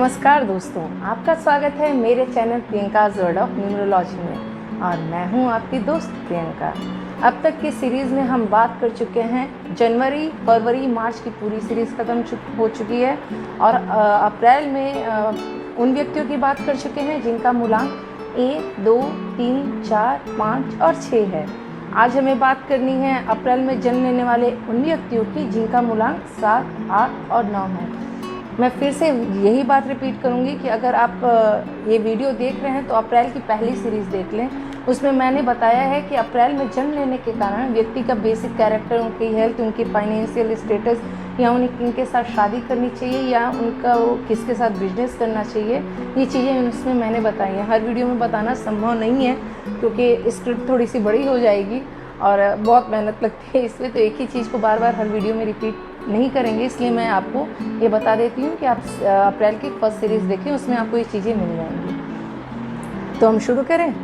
नमस्कार दोस्तों, आपका स्वागत है मेरे चैनल प्रियंकाज़ वर्ल्ड ऑफ न्यूमरोलॉजी में और मैं हूं आपकी दोस्त प्रियंका। अब तक की सीरीज़ में हम बात कर चुके हैं जनवरी, फरवरी, मार्च की पूरी सीरीज़ ख़त्म हो चुकी है और अप्रैल में उन व्यक्तियों की बात कर चुके हैं जिनका मूलांक 1, 2, 3, 4, 5 और 6 है। आज हमें बात करनी है अप्रैल में जन्म लेने वाले उन व्यक्तियों की जिनका मूलांक 7, 8 और 9 है। मैं फिर से यही बात रिपीट करूंगी कि अगर आप ये वीडियो देख रहे हैं तो अप्रैल की पहली सीरीज़ देख लें। उसमें मैंने बताया है कि अप्रैल में जन्म लेने के कारण व्यक्ति का बेसिक कैरेक्टर, उनकी हेल्थ, उनकी फाइनेंशियल स्टेटस या उन्हें किनके साथ शादी करनी चाहिए या उनका वो किसके साथ बिजनेस करना चाहिए, ये चीज़ें उसमें मैंने बताई हैं। हर वीडियो में बताना संभव नहीं है क्योंकि स्क्रिप्ट थोड़ी सी बड़ी हो जाएगी और बहुत मेहनत लगती है इसमें, तो एक ही चीज़ को बार बार हर वीडियो में रिपीट नहीं करेंगे। इसलिए मैं आपको ये बता देती हूँ कि आप अप्रैल की फर्स्ट सीरीज़ देखें, उसमें आपको ये चीज़ें मिल जाएंगी। तो हम शुरू करें।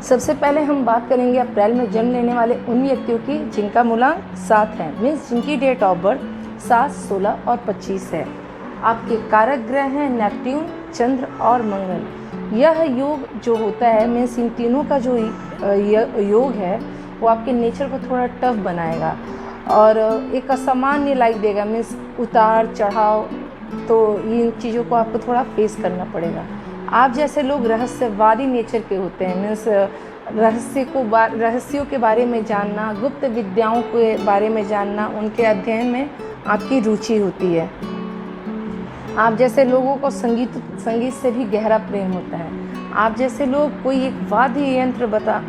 सबसे पहले हम बात करेंगे अप्रैल में जन्म लेने वाले उन व्यक्तियों की जिनका मूलांक 7 है, मीन्स जिनकी डेट ऑफ बर्थ 7, 16 और 25 है। आपके कारक ग्रह हैं नेपट्यून, चंद्र और मंगल। यह योग जो होता है, मीन्स इन तीनों का जो योग है वो आपके नेचर को थोड़ा टफ बनाएगा और एक असामान्य लाइफ देगा, मीन्स उतार चढ़ाव। तो इन चीज़ों को आपको थोड़ा फेस करना पड़ेगा। आप जैसे लोग रहस्यवादी नेचर के होते हैं, मीन्स रहस्यों के बारे में जानना, गुप्त विद्याओं के बारे में जानना, उनके अध्ययन में आपकी रुचि होती है। आप जैसे लोगों को संगीत से भी गहरा प्रेम होता है। आप जैसे लोग कोई एक वाद्य यंत्र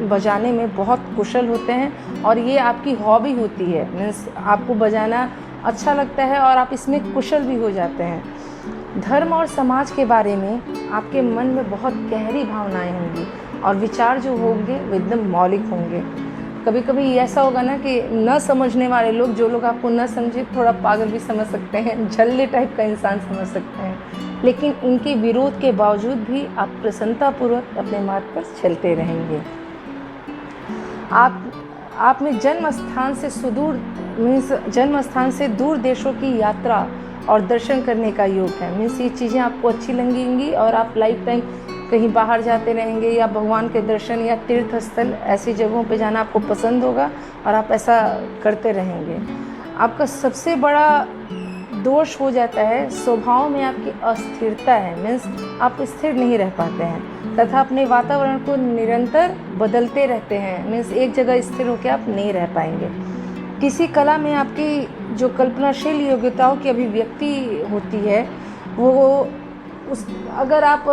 बजाने में बहुत कुशल होते हैं और ये आपकी हॉबी होती है, मीन्स आपको बजाना अच्छा लगता है और आप इसमें कुशल भी हो जाते हैं। धर्म और समाज के बारे में आपके मन में बहुत गहरी भावनाएं होंगी और विचार जो होंगे वो एकदम मौलिक होंगे। कभी कभी ऐसा होगा ना कि न समझने वाले लोग, जो लोग आपको न समझे, थोड़ा पागल भी समझ सकते हैं, झल्ले टाइप का इंसान समझ सकते हैं, लेकिन इनके विरोध के बावजूद भी आप प्रसन्नतापूर्वक अपने मार्ग पर चलते रहेंगे। आप में जन्म स्थान से दूर देशों की यात्रा और दर्शन करने का योग है, मीन्स ये चीज़ें आपको अच्छी लगेंगी और आप लाइफ टाइम कहीं बाहर जाते रहेंगे या भगवान के दर्शन या तीर्थ स्थल ऐसी जगहों पे जाना आपको पसंद होगा और आप ऐसा करते रहेंगे। आपका सबसे बड़ा दोष हो जाता है, स्वभाव में आपकी अस्थिरता है, मीन्स आप स्थिर नहीं रह पाते हैं तथा अपने वातावरण को निरंतर बदलते रहते हैं, मीन्स एक जगह स्थिर होकर आप नहीं रह पाएंगे। किसी कला में आपकी जो कल्पनाशील योग्यताओं की अभिव्यक्ति होती है वो अगर आप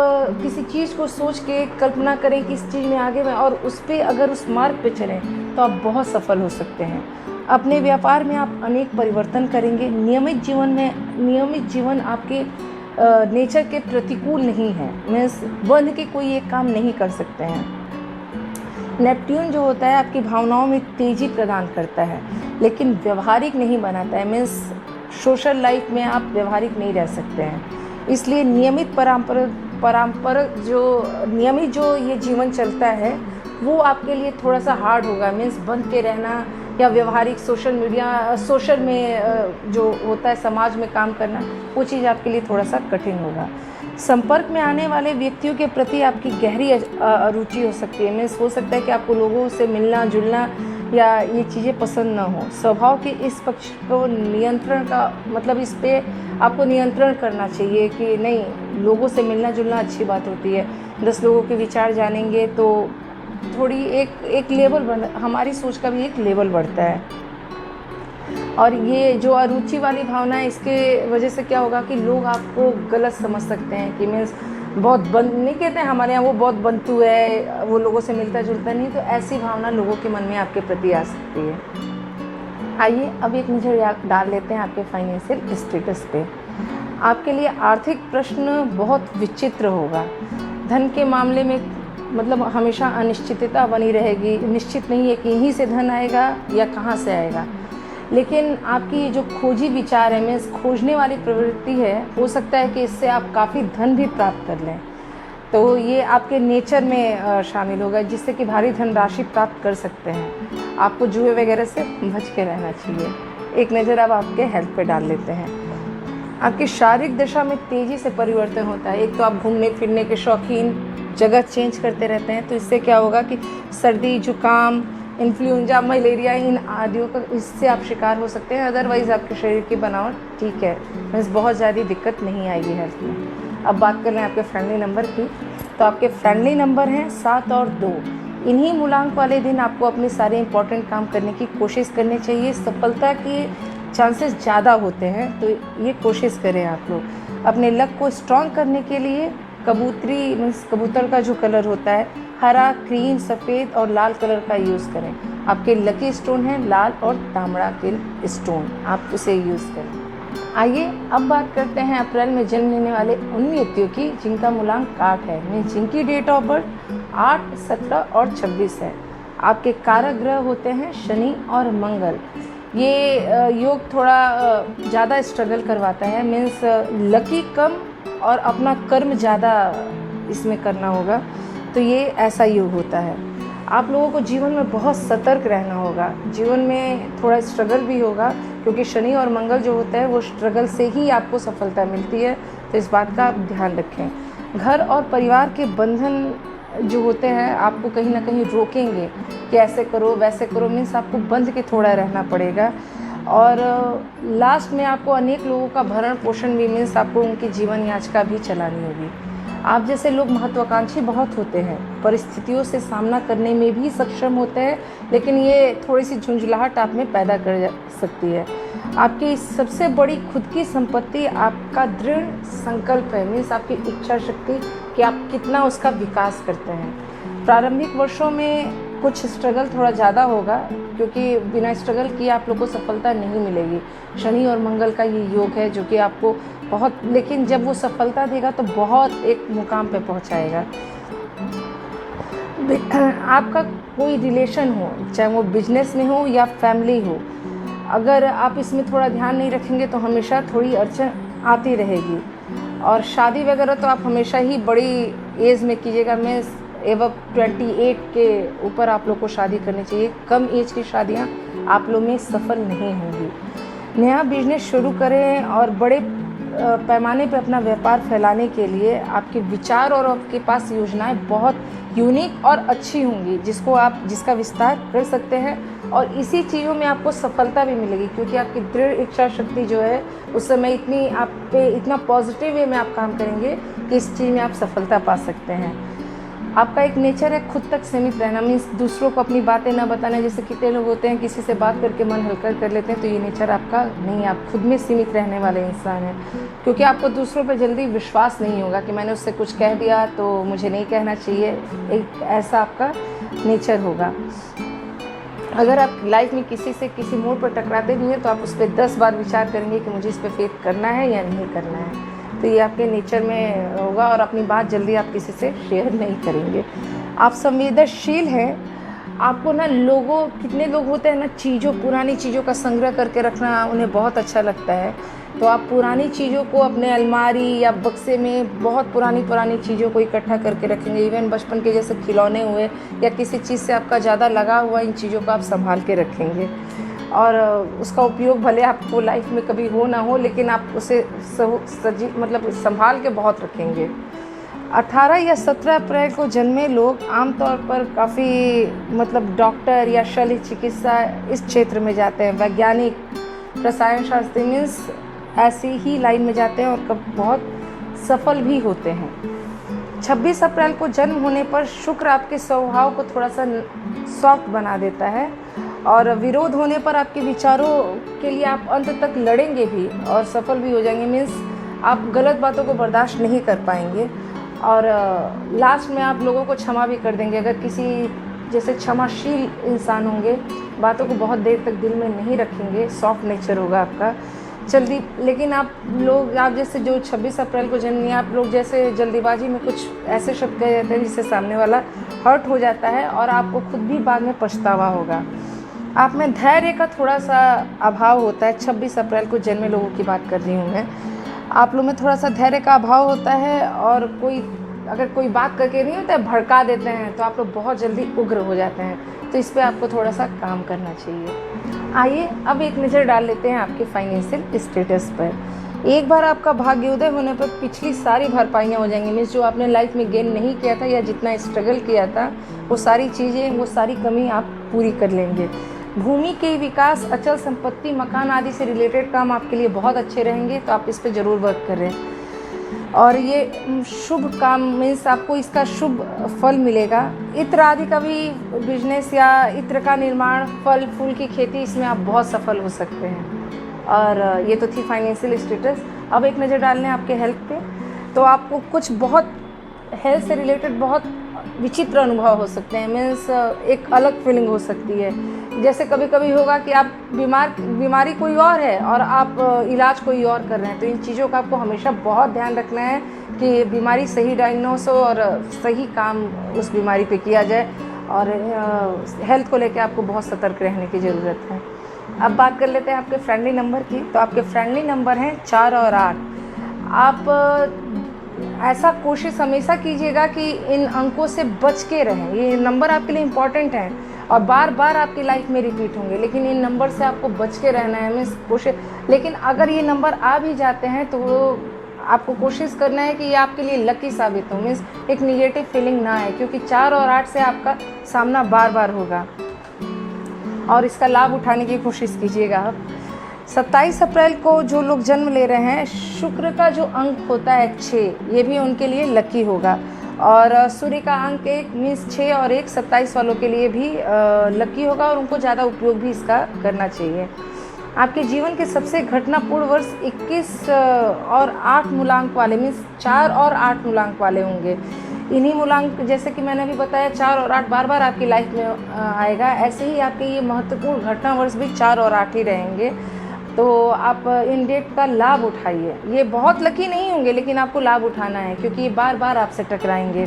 किसी चीज़ को सोच के कल्पना करें कि इस चीज़ में आगे में और उस पर अगर उस मार्ग पे चलें तो आप बहुत सफल हो सकते हैं। अपने व्यापार में आप अनेक परिवर्तन करेंगे। नियमित जीवन आपके नेचर के प्रतिकूल नहीं है, मीन्स बंध के कोई एक काम नहीं कर सकते हैं। नेपट्यून जो होता है आपकी भावनाओं में तेज़ी प्रदान करता है लेकिन व्यवहारिक नहीं बनाता है, मीन्स सोशल लाइफ में आप व्यवहारिक नहीं रह सकते हैं। इसलिए नियमित जो ये जीवन चलता है वो आपके लिए थोड़ा सा हार्ड होगा, मीन्स बंध के रहना या व्यवहारिक सोशल में जो होता है समाज में काम करना, वो चीज़ आपके लिए थोड़ा सा कठिन होगा। संपर्क में आने वाले व्यक्तियों के प्रति आपकी गहरी रुचि हो सकती है, मीन्स हो सकता है कि आपको लोगों से मिलना जुलना या ये चीज़ें पसंद ना हो। स्वभाव के इस पक्ष को नियंत्रण का मतलब इस पे आपको नियंत्रण करना चाहिए कि नहीं, लोगों से मिलना जुलना अच्छी बात होती है। 10 लोगों के विचार जानेंगे तो थोड़ी एक लेवल हमारी सोच का भी एक लेवल बढ़ता है। और ये जो अरुचि वाली भावना है, इसके वजह से क्या होगा कि लोग आपको गलत समझ सकते हैं कि मीन्स बहुत नहीं कहते हैं हमारे यहाँ वो बहुत बंतु है, वो लोगों से मिलता जुलता नहीं, तो ऐसी भावना लोगों के मन में आपके प्रति आ सकती है। आइए अब एक नज़र डाल लेते हैं आपके फाइनेंशियल स्टेटस पे। आपके लिए आर्थिक प्रश्न बहुत विचित्र होगा। धन के मामले में मतलब हमेशा अनिश्चितता बनी रहेगी, निश्चित नहीं है कि यहीं से धन आएगा या कहाँ से आएगा। लेकिन आपकी जो खोजी विचार है, मीन्स खोजने वाली प्रवृत्ति है, हो सकता है कि इससे आप काफ़ी धन भी प्राप्त कर लें, तो ये आपके नेचर में शामिल होगा जिससे कि भारी धनराशि प्राप्त कर सकते हैं। आपको जुए वगैरह से बच के रहना चाहिए। एक नज़र अब आपके हेल्थ पे डाल लेते हैं। आपकी शारीरिक दशा में तेज़ी से परिवर्तन होता है। एक तो आप घूमने फिरने के शौकीन, जगह चेंज करते रहते हैं, तो इससे क्या होगा कि सर्दी, जुकाम, इन्फ्लुएंजा, मलेरिया, इन आदियों का इससे आप शिकार हो सकते हैं। अदरवाइज़ आपके शरीर की बनावट ठीक है, बस बहुत ज़्यादा दिक्कत नहीं आएगी हेल्थ में। अब बात कर लें आपके फ्रेंडली नंबर की, तो आपके फ्रेंडली नंबर हैं 7 और 2। इन्हीं मूलांक वाले दिन आपको अपने सारे इंपॉर्टेंट काम करने की कोशिश करनी चाहिए। सफलता के चांसेस ज़्यादा होते हैं, तो ये कोशिश करें आप लोग। अपने लक को स्ट्रॉन्ग करने के लिए कबूतरी मीन्स कबूतर का जो कलर होता है, हरा, क्रीम, सफ़ेद और लाल कलर का यूज़ करें। आपके लकी स्टोन है लाल और तांबड़ा के स्टोन, आप उसे यूज़ करें। आइए अब बात करते हैं अप्रैल में जन्म लेने वाले उन व्यक्तियों की जिनका मूलांक 8 है, मीन्स जिनकी डेट ऑफ बर्थ 8, 17 और 26 है। आपके कारक ग्रह होते हैं शनि और मंगल। ये योग थोड़ा ज़्यादा स्ट्रगल करवाता है, मीन्स लकी कम और अपना कर्म ज़्यादा इसमें करना होगा, तो ये ऐसा योग होता है। आप लोगों को जीवन में बहुत सतर्क रहना होगा। जीवन में थोड़ा स्ट्रगल भी होगा, क्योंकि शनि और मंगल जो होता है वो स्ट्रगल से ही आपको सफलता मिलती है, तो इस बात का आप ध्यान रखें। घर और परिवार के बंधन जो होते हैं आपको कहीं ना कहीं रोकेंगे कि ऐसे करो वैसे करो, मीन्स आपको बंध के थोड़ा रहना पड़ेगा। और लास्ट में आपको अनेक लोगों का भरण पोषण भी, मीन्स आपको उनकी जीवन याचिका भी चलानी होगी। आप जैसे लोग महत्वाकांक्षी बहुत होते हैं, परिस्थितियों से सामना करने में भी सक्षम होते हैं, लेकिन ये थोड़ी सी झुंझलाहट आप में पैदा कर सकती है। आपकी सबसे बड़ी खुद की संपत्ति आपका दृढ़ संकल्प है, मीन्स आपकी इच्छा शक्ति कि आप कितना उसका विकास करते हैं। प्रारंभिक वर्षों में कुछ स्ट्रगल थोड़ा ज़्यादा होगा, क्योंकि बिना स्ट्रगल किए आप लोग को सफलता नहीं मिलेगी। शनि और मंगल का ये योग है जो कि आपको बहुत, लेकिन जब वो सफलता देगा तो बहुत एक मुकाम पे पहुंचाएगा। आपका कोई रिलेशन हो, चाहे वो बिजनेस में हो या फैमिली हो, अगर आप इसमें थोड़ा ध्यान नहीं रखेंगे तो हमेशा थोड़ी अड़चन आती रहेगी। और शादी वगैरह तो आप हमेशा ही बड़ी एज में कीजिएगा, मैं एवं 28 के ऊपर आप लोग को शादी करनी चाहिए। कम एज की शादियां आप लोग में सफल नहीं होंगी। नया बिजनेस शुरू करें और बड़े पैमाने पर अपना व्यापार फैलाने के लिए आपके विचार और आपके पास योजनाएं बहुत यूनिक और अच्छी होंगी, जिसका विस्तार कर सकते हैं, और इसी चीज़ों में आपको सफलता भी मिलेगी, क्योंकि आपकी दृढ़ इच्छा शक्ति जो है उस समय इतनी आप पे इतना पॉजिटिव वे में आप काम करेंगे कि इस चीज़ में आप सफलता पा सकते हैं। आपका एक नेचर है खुद तक सीमित रहना, मीन्स दूसरों को अपनी बातें ना बताना। जैसे कितने लोग होते हैं किसी से बात करके मन हल्का कर लेते हैं, तो ये नेचर आपका नहीं, आप खुद में सीमित रहने वाले इंसान हैं, क्योंकि आपको दूसरों पर जल्दी विश्वास नहीं होगा कि मैंने उससे कुछ कह दिया तो मुझे नहीं कहना चाहिए, एक ऐसा आपका नेचर होगा। अगर आप लाइफ में किसी से किसी मोड़ पर टकराते भी हैं तो आप उस पर 10 बार विचार करेंगे कि मुझे इस पर फेथ करना है या नहीं करना है, तो ये आपके नेचर में होगा, और अपनी बात जल्दी आप किसी से शेयर नहीं करेंगे। आप संवेदनशील हैं। आपको ना कितने लोग होते हैं ना, पुरानी चीज़ों का संग्रह करके रखना उन्हें बहुत अच्छा लगता है, तो आप पुरानी चीज़ों को अपने अलमारी या बक्से में बहुत पुरानी चीज़ों को इकट्ठा करके रखेंगे। इवन बचपन के जैसे खिलौने हुए या किसी चीज़ से आपका ज़्यादा लगा हुआ, इन चीज़ों को आप संभाल के रखेंगे, और उसका उपयोग भले आपको लाइफ में कभी हो ना हो, लेकिन आप उसे संभाल के बहुत रखेंगे। 18 या 17 अप्रैल को जन्मे लोग आमतौर पर काफ़ी डॉक्टर या शल्य चिकित्सा इस क्षेत्र में जाते हैं, वैज्ञानिक, रसायन शास्त्री, मीन्स ऐसी ही लाइन में जाते हैं और बहुत सफल भी होते हैं। 26 अप्रैल को जन्म होने पर शुक्र आपके स्वभाव को थोड़ा सा सॉफ्ट बना देता है, और विरोध होने पर आपके विचारों के लिए आप अंत तक लड़ेंगे भी और सफल भी हो जाएंगे, मीन्स आप गलत बातों को बर्दाश्त नहीं कर पाएंगे, और लास्ट में आप लोगों को क्षमा भी कर देंगे। अगर किसी जैसे क्षमाशील इंसान होंगे, बातों को बहुत देर तक दिल में नहीं रखेंगे, सॉफ्ट नेचर होगा आपका जल्दी। लेकिन आप जैसे जो 26 अप्रैल को जन्म लिया, आप लोग जैसे जल्दीबाजी में कुछ ऐसे शब्द कह जाते हैं जिससे सामने वाला हर्ट हो जाता है, और आपको खुद भी बाद में पछतावा होगा। आप में धैर्य का थोड़ा सा अभाव होता है। 26 अप्रैल को जन्मे लोगों की बात कर रही हूँ मैं। आप लोग में थोड़ा सा धैर्य का अभाव होता है, और अगर कोई बात करके नहीं होता है, भड़का देते हैं, तो आप लोग बहुत जल्दी उग्र हो जाते हैं, तो इस पर आपको थोड़ा सा काम करना चाहिए। आइए अब एक नज़र डाल लेते हैं आपके फाइनेंशियल स्टेटस पर। एक बार आपका भाग्योदय होने पर पिछली सारी भरपाइयाँ हो जाएंगी। मीन्स जो आपने लाइफ में गेन नहीं किया था या जितना स्ट्रगल किया था, वो सारी चीज़ें, वो सारी कमी आप पूरी कर लेंगे। भूमि के विकास, अचल संपत्ति, मकान आदि से रिलेटेड काम आपके लिए बहुत अच्छे रहेंगे, तो आप इस पर ज़रूर वर्क करें। और ये शुभ काम मीन्स आपको इसका शुभ फल मिलेगा। इत्र आदि का भी बिजनेस या इत्र का निर्माण, फल फूल की खेती, इसमें आप बहुत सफल हो सकते हैं। और ये तो थी फाइनेंशियल स्टेटस। अब एक नज़र डाल लें आपके हेल्थ पे, तो आपको कुछ बहुत हेल्थ से रिलेटेड बहुत विचित्र अनुभव हो सकते हैं। मीन्स एक अलग फीलिंग हो सकती है। जैसे कभी कभी होगा कि आप बीमारी कोई और है और आप इलाज कोई और कर रहे हैं। तो इन चीज़ों का आपको हमेशा बहुत ध्यान रखना है कि बीमारी सही डायग्नोस हो और सही काम उस बीमारी पे किया जाए। और हेल्थ को लेकर आपको बहुत सतर्क रहने की ज़रूरत है। अब बात कर लेते हैं आपके फ्रेंडली नंबर की। तो आपके फ्रेंडली नंबर हैं 4 और 8। आप ऐसा कोशिश हमेशा कीजिएगा कि इन अंकों से बच के रहें। ये नंबर आपके लिए इम्पॉर्टेंट हैं और बार बार आपकी लाइफ में रिपीट होंगे, लेकिन इन नंबर से आपको बच के रहना है। मीन्स कोशिश, लेकिन अगर ये नंबर आ भी जाते हैं तो वो आपको कोशिश करना है कि ये आपके लिए लकी साबित हो। मीन्स एक निगेटिव फीलिंग ना आए, क्योंकि 4 और 8 से आपका सामना बार बार होगा और इसका लाभ उठाने की कोशिश कीजिएगा आप। 27 अप्रैल को जो लोग जन्म ले रहे हैं, शुक्र का जो अंक होता है 6, ये भी उनके लिए लकी होगा। और सूर्य का अंक 1 मीन्स 6 और 1 27 वालों के लिए भी लकी होगा और उनको ज़्यादा उपयोग भी इसका करना चाहिए। आपके जीवन के सबसे घटनापूर्ण वर्ष 21 और 8 मूलांक वाले मीन्स 4 और 8 मूलांक वाले होंगे। इन्हीं मूलांक, जैसे कि मैंने अभी बताया, 4 और 8 बार बार आपकी लाइफ में आएगा। ऐसे ही आपके ये महत्वपूर्ण घटना वर्ष भी 4 और 8 ही रहेंगे। तो आप इन डेट का लाभ उठाइए। ये बहुत लकी नहीं होंगे, लेकिन आपको लाभ उठाना है, क्योंकि ये बार बार आपसे टकराएंगे।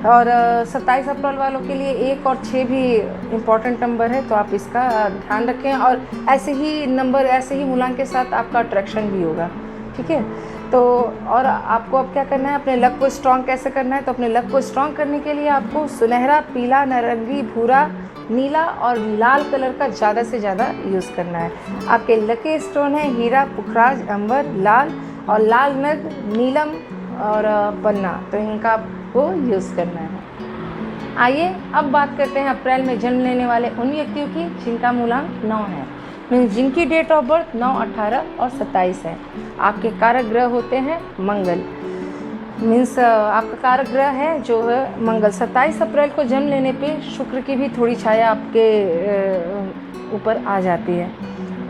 और 27 अप्रैल वालों के लिए 1 और 6 भी इम्पॉर्टेंट नंबर है, तो आप इसका ध्यान रखें। और ऐसे ही नंबर, ऐसे ही मूलांक के साथ आपका अट्रैक्शन भी होगा। ठीक है, तो और आपको अब क्या करना है, अपने लक को स्ट्रॉन्ग कैसे करना है? तो अपने लक को स्ट्रॉन्ग करने के लिए आपको सुनहरा, पीला, नारंगी, भूरा, नीला और लाल कलर का ज़्यादा से ज़्यादा यूज़ करना है। आपके लकी स्टोन है हीरा, पुखराज, अंबर, लाल और लाल नग, नीलम और पन्ना, तो इनका आपको यूज़ करना है। आइए अब बात करते हैं अप्रैल में जन्म लेने वाले उन व्यक्तियों की जिनका मूलांक 9 है, मीन्स जिनकी डेट ऑफ बर्थ 9, 18 और 27 है। आपके कारक ग्रह होते हैं मंगल, मीन्स आपका कारक ग्रह है जो है मंगल। 27 अप्रैल को जन्म लेने पे शुक्र की भी थोड़ी छाया आपके ऊपर आ जाती है।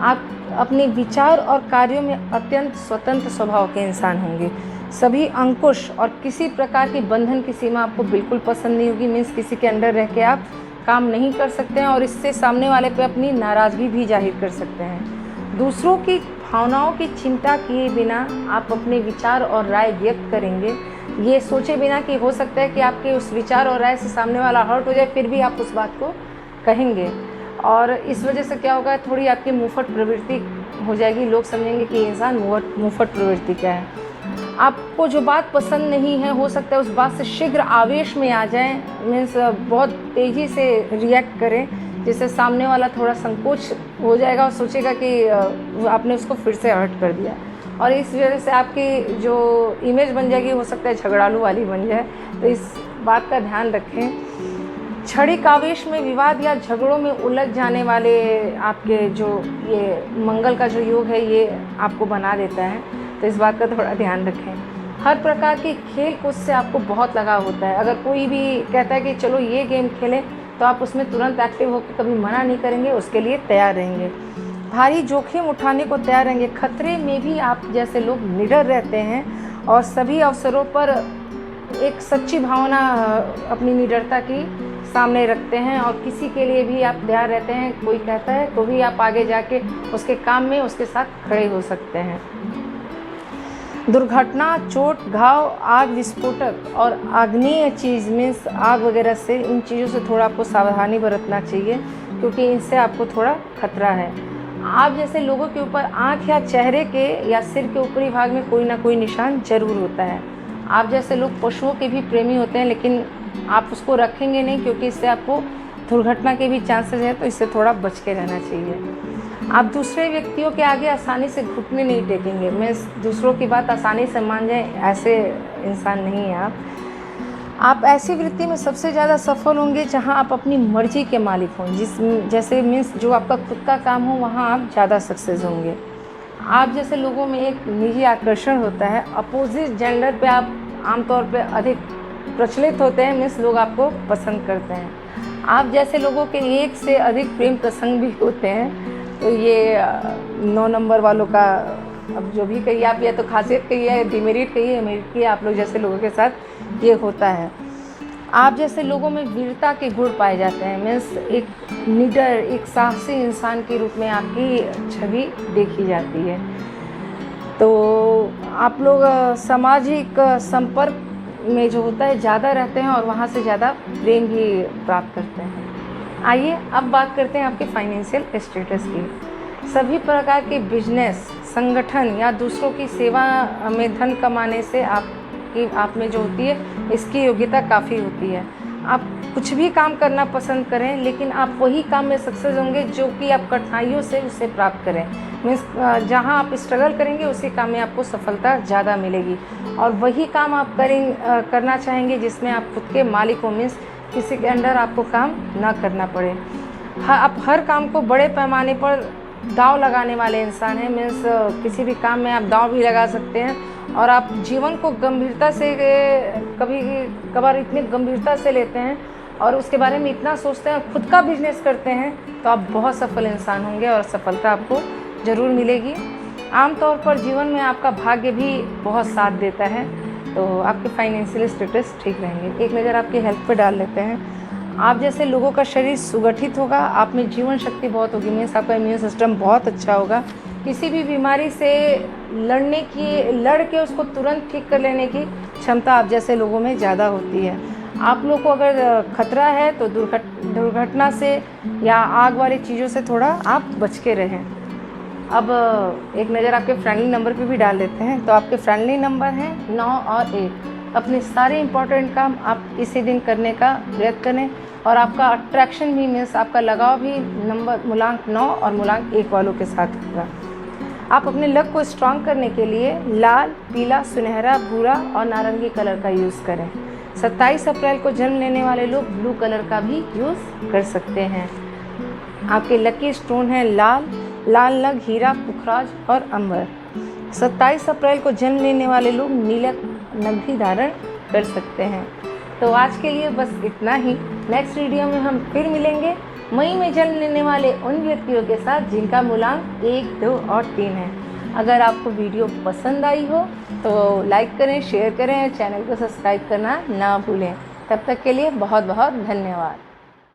आप अपने विचार और कार्यों में अत्यंत स्वतंत्र स्वभाव के इंसान होंगे। सभी अंकुश और किसी प्रकार की बंधन की सीमा आपको बिल्कुल पसंद नहीं होगी। मीन्स किसी के अंडर रह के आप काम नहीं कर सकते हैं और इससे सामने वाले पे अपनी नाराज़गी भी जाहिर कर सकते हैं। दूसरों की भावनाओं की चिंता किए बिना आप अपने विचार और राय व्यक्त करेंगे, ये सोचे बिना कि हो सकता है कि आपके उस विचार और राय से सामने वाला हर्ट हो जाए, फिर भी आप उस बात को कहेंगे। और इस वजह से क्या होगा, थोड़ी आपकी मुँहफट प्रवृत्ति हो जाएगी। लोग समझेंगे कि इंसान मुँहफट प्रवृत्ति क्या है। आपको जो बात पसंद नहीं है, हो सकता है उस बात से शीघ्र आवेश में आ जाएं, मीन्स बहुत तेज़ी से रिएक्ट करें, जिससे सामने वाला थोड़ा संकोच हो जाएगा और सोचेगा कि आपने उसको फिर से हर्ट कर दिया, और इस वजह से आपकी जो इमेज बन जाएगी, हो सकता है झगड़ालू वाली बन जाए। तो इस बात का ध्यान रखें। क्षणिक आवेश में विवाद या झगड़ों में उलझ जाने वाले आपके जो ये मंगल का जो योग है, ये आपको बना देता है, तो इस बात का थोड़ा ध्यान रखें। हर प्रकार की खेल कूद से आपको बहुत लगाव होता है। अगर कोई भी कहता है कि चलो ये गेम खेलें, तो आप उसमें तुरंत एक्टिव होकर कभी मना नहीं करेंगे, उसके लिए तैयार रहेंगे। भारी जोखिम उठाने को तैयार रहेंगे। खतरे में भी आप जैसे लोग निडर रहते हैं और सभी अवसरों पर एक सच्ची भावना अपनी निडरता की सामने रखते हैं और किसी के लिए भी आप तैयार रहते हैं। कोई कहता है तो भी आप आगे जाके उसके काम में उसके साथ खड़े हो सकते हैं। दुर्घटना, चोट, घाव, आग विस्फोटक और आग्नेय चीज़ मीन्स आग वगैरह से, इन चीज़ों से थोड़ा आपको सावधानी बरतना चाहिए, क्योंकि इनसे आपको थोड़ा खतरा है। आप जैसे लोगों के ऊपर आँख या चेहरे के या सिर के ऊपरी भाग में कोई ना कोई निशान जरूर होता है। आप जैसे लोग पशुओं के भी प्रेमी होते हैं, लेकिन आप उसको रखेंगे नहीं, क्योंकि इससे आपको दुर्घटना के भी चांसेस है, तो इससे थोड़ा बच के रहना चाहिए। आप दूसरे व्यक्तियों के आगे आसानी से घुटने नहीं टेकेंगे। मैं दूसरों की बात आसानी से मान जाए, ऐसे इंसान नहीं हैं आप ऐसी वृत्ति में सबसे ज़्यादा सफल होंगे जहां आप अपनी मर्जी के मालिक हों। जैसे मीन्स जो आपका खुद का काम हो, वहां आप ज़्यादा सक्सेस होंगे। आप जैसे लोगों में एक निजी आकर्षण होता है। अपोजिट जेंडर पे आप आमतौर पे अधिक प्रचलित होते हैं, मीन्स लोग आपको पसंद करते हैं। आप जैसे लोगों के एक से अधिक प्रेम प्रसंग भी होते हैं। तो ये 9 नंबर वालों का, अब जो भी कहिए आप, या तो खासियत कहिए, डिमेरिट कहिए, मेरिट कहिए, आप लोग जैसे लोगों के साथ ये होता है। आप जैसे लोगों में वीरता के गुण पाए जाते हैं। मीन्स एक निडर, एक साहसी इंसान के रूप में आपकी छवि देखी जाती है। तो आप लोग सामाजिक संपर्क में जो होता है ज़्यादा रहते हैं और वहाँ से ज़्यादा प्रेम भी प्राप्त करते हैं। आइए अब बात करते हैं आपके फाइनेंशियल स्टेटस की। सभी प्रकार के बिजनेस, संगठन या दूसरों की सेवा में धन कमाने से आप में जो होती है, इसकी योग्यता काफ़ी होती है। आप कुछ भी काम करना पसंद करें, लेकिन आप वही काम में सक्सेस होंगे जो कि आप कठिनाइयों से उसे प्राप्त करें। मीन्स जहाँ आप स्ट्रगल करेंगे, उसी काम में आपको सफलता ज़्यादा मिलेगी। और वही काम आप करना चाहेंगे जिसमें आप खुद के मालिक हो। मीन्स किसी के अंडर आपको काम ना करना पड़े। आप हर काम को बड़े पैमाने पर दांव लगाने वाले इंसान हैं। मीन्स किसी भी काम में आप दांव भी लगा सकते हैं, और आप जीवन को गंभीरता से कभी कभार इतनी गंभीरता से लेते हैं और उसके बारे में इतना सोचते हैं, खुद का बिजनेस करते हैं, तो आप बहुत सफल इंसान होंगे और सफलता आपको ज़रूर मिलेगी। आमतौर पर जीवन में आपका भाग्य भी बहुत साथ देता है, तो आपके फाइनेंशियल स्टेटस ठीक रहेंगे। एक नज़र आपकी हेल्थ पे डाल लेते हैं। आप जैसे लोगों का शरीर सुगठित होगा, आप में जीवन शक्ति बहुत होगी। मीन्स आपका इम्यून सिस्टम बहुत अच्छा होगा। किसी भी बीमारी से लड़ के उसको तुरंत ठीक कर लेने की क्षमता आप जैसे लोगों में ज़्यादा होती है। आप लोग को अगर खतरा है तो दुर्घटना से या आग वाली चीज़ों से थोड़ा आप बच के रहें। अब एक नज़र आपके फ्रेंडली नंबर पे भी डाल देते हैं। तो आपके फ्रेंडली नंबर हैं 9 और 1। अपने सारे इंपॉर्टेंट काम आप इसी दिन करने का प्रयत्न करें, और आपका अट्रैक्शन भी, मीन्स आपका लगाव भी नंबर मूलांक 9 और मूलांक 1 वालों के साथ होगा। आप अपने लक को स्ट्रॉन्ग करने के लिए लाल, पीला, सुनहरा, भूरा और नारंगी कलर का यूज़ करें। 27 अप्रैल को जन्म लेने वाले लोग ब्लू कलर का भी यूज़ कर सकते हैं। आपके लकी स्टोन है लाल नग, हीरा, पुखराज और अंबर। 27 अप्रैल को जन्म लेने वाले लोग नीला नग भी धारण कर सकते हैं। तो आज के लिए बस इतना ही। नेक्स्ट वीडियो में हम फिर मिलेंगे मई में जन्म लेने वाले उन व्यक्तियों के साथ जिनका मूलांक 1, 2 और 3 है। अगर आपको वीडियो पसंद आई हो तो लाइक करें, शेयर करें, चैनल को सब्सक्राइब करना ना भूलें। तब तक के लिए बहुत बहुत धन्यवाद।